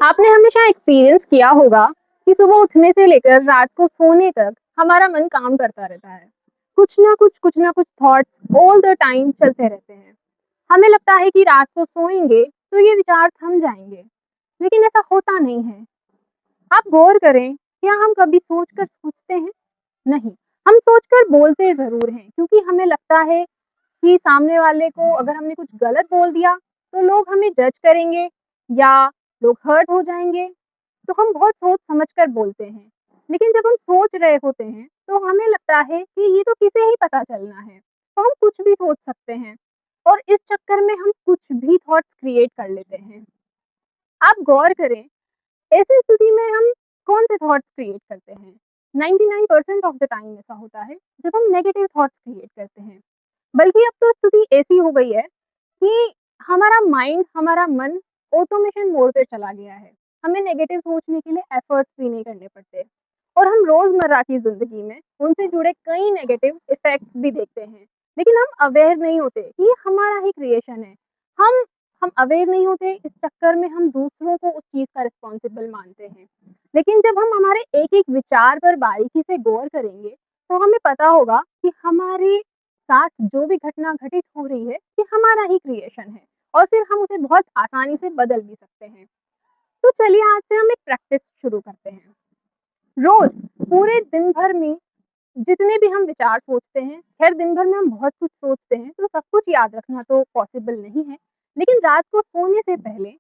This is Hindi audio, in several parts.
आपने हमेशा एक्सपीरियंस किया होगा कि सुबह उठने से लेकर रात को सोने तक हमारा मन काम करता रहता है। कुछ ना कुछ थॉट्स ऑल द टाइम चलते रहते हैं। हमें लगता है कि रात को सोएंगे तो ये विचार थम जाएंगे, लेकिन ऐसा होता नहीं है। आप गौर करें, क्या हम कभी सोचकर सोचते हैं? नहीं। हम सोचकर बोलते ज़रूर हैं, क्योंकि हमें लगता है कि सामने वाले को अगर हमने कुछ गलत बोल दिया तो लोग हमें जज करेंगे या लोग हर्ट हो जाएँगे, तो हम बहुत सोच समझ कर बोलते हैं। लेकिन जब हम सोच रहे होते हैं तो हमें लगता है कि ये तो किसे ही पता चलना है, तो हम कुछ भी सोच सकते हैं और इस चक्कर में हम कुछ भी थॉट्स क्रिएट कर लेते हैं। आप गौर करें, ऐसी स्थिति में हम कौन से थॉट्स क्रिएट करते हैं? 99% ऑफ द टाइम ऐसा होता है जब हम नेगेटिव थॉट्स क्रिएट करते हैं। बल्कि अब तो स्थिति ऐसी हो गई है कि हमारा माइंड, हमारा मन ऑटोमेशन मोड पे चला गया है। हमें नेगेटिव सोचने के लिए एफर्ट्स भी नहीं करने पड़ते और हम रोज़मर्रा की ज़िंदगी में उनसे जुड़े कई नेगेटिव इफ़ेक्ट्स भी देखते हैं। लेकिन हम अवेयर नहीं होते कि ये हमारा ही क्रिएशन है। हम हम अवेयर नहीं होते, इस चक्कर में हम दूसरों को उस चीज़ का रिस्पॉन्सिबल मानते हैं। लेकिन जब हम हमारे एक-एक विचार पर बारीकी से गौर करेंगे, तो हमें पता होगा कि हमारे साथ जो भी घटना घटित हो रही है, ये हमारा ही क्रिएशन है और फिर हम उसे बहुत आसानी से बदल भी सकते हैं। तो चलिए आज से हम एक प्रैक्टिस शुरू करते हैं। रोज़ पूरे दिन भर में जितने भी हम विचार सोचते हैं, ख़ैर दिन भर में हम बहुत कुछ सोचते हैं, तो सब कुछ याद रखना तो पॉसिबल नहीं है। लेकिन रात को सोने से पहले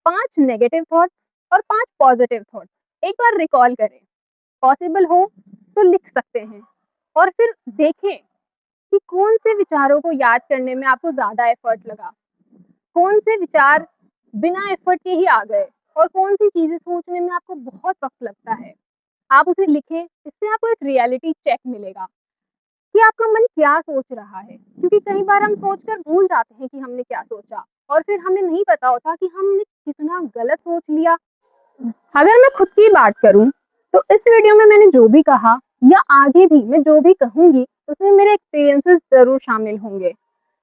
5 नेगेटिव थॉट्स और 5 पॉज़िटिव थॉट्स एक बार रिकॉल करें। पॉसिबल हो तो लिख सकते हैं और फिर देखें कि कौन से विचारों को याद करने में आपको ज़्यादा एफ़र्ट लगा, कौन से विचार बिना एफ़र्ट के ही आ गए और कौन-सी चीज़ें सोचने में आपको बहुत वक़्त लगता है। आप उसे लिखें, इससे आपको एक रियलिटी चेक मिलेगा कि आपका मन क्या सोच रहा है। क्योंकि कई बार हम सोचकर भूल जाते हैं कि हमने क्या सोचा और फिर हमें नहीं पता होता कि हमने कितना गलत सोच लिया। अगर मैं खुद की बात करूँ, तो इस वीडियो में मैंने जो भी कहा या आगे भी मैं जो भी कहूँगी, उसमें मेरे एक्सपीरियंसेस ज़रूर शामिल होंगे।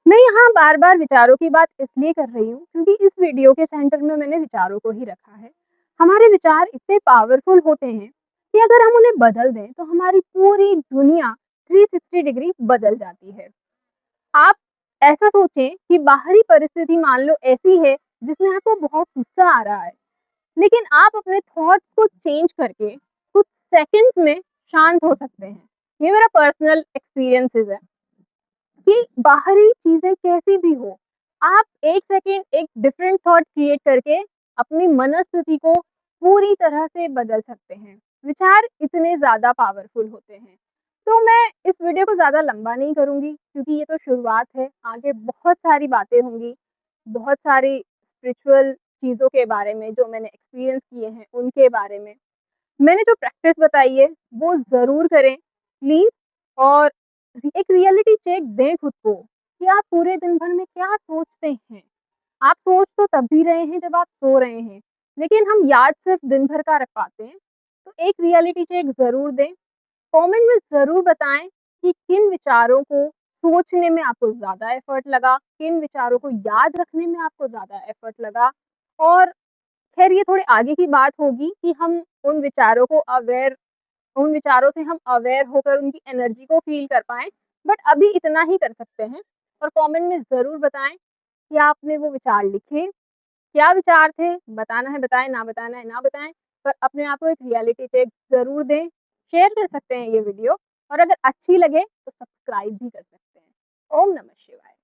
मैं यहाँ बार-बार विचारों की बात इसलिए कर रही हूँ, क्योंकि इस वीडियो के सेंटर में मैंने विचारों को ही रखा है। हमारे विचार इतने पावरफुल होते हैं कि अगर हम उन्हें बदल दें, तो हमारी पूरी दुनिया 360 डिग्री बदल जाती है। आप ऐसा सोचें कि बाहरी परिस्थिति मान लो ऐसी है, जिसमें आपको बहुत गुस्सा आ रहा है, लेकिन आप अपने थॉट्स को चेंज करके कुछ सेकंड्स में शांत हो सकते हैं। ये मेरा पर्सनल एक्सपीरियंसेस है कि बाहरी चीज़ें कैसी भी हो, आप 1 सेकंड एक डिफरेंट थॉट क्रिएट करके अपनी मनस्थिति को पूरी तरह से बदल सकते हैं। विचार इतने ज़्यादा पावरफुल होते हैं। तो मैं इस वीडियो को ज़्यादा लंबा नहीं करूँगी, क्योंकि ये तो शुरुआत है, आगे बहुत सारी बातें होंगी, बहुत सारी स्पिरिचुअल चीज़ों के बारे में जो मैंने एक्सपीरियंस किए हैं, उनके बारे में। मैंने जो प्रैक्टिस बताई है, वो ज़रूर करें प्लीज़ और एक रियलिटी चेक दें खुद को कि आप पूरे दिन भर में क्या सोचते हैं। आप सोच तो तब भी रहे हैं जब आप सो रहे हैं, लेकिन हम याद सिर्फ़ दिन भर का रख पाते हैं। तो एक रियलिटी चेक ज़रूर दें। कमेंट में ज़रूर बताएँ कि किन विचारों को सोचने में आपको ज़्यादा एफ़र्ट लगा, किन विचारों को याद रखने में आपको ज़्यादा एफ़र्ट लगा और ख़ैर ये थोड़े आगे की बात होगी कि हम उन विचारों को उन विचारों से हम अवेयर होकर उनकी एनर्जी को फ़ील कर पाएँ। बट अभी इतना ही कर सकते हैं और कमेंट में ज़रूर बताएँ कि आपने वो विचार लिखे, क्या विचार थे? बताना है बताएँ, ना बताना है ना बताएँ, पर अपने आप को एक रियलिटी चेक ज़रूर दें। शेयर कर सकते हैं ये वीडियो और अगर अच्छी लगे तो सब्सक्राइब भी कर सकते हैं। ओम नमः शिवाय।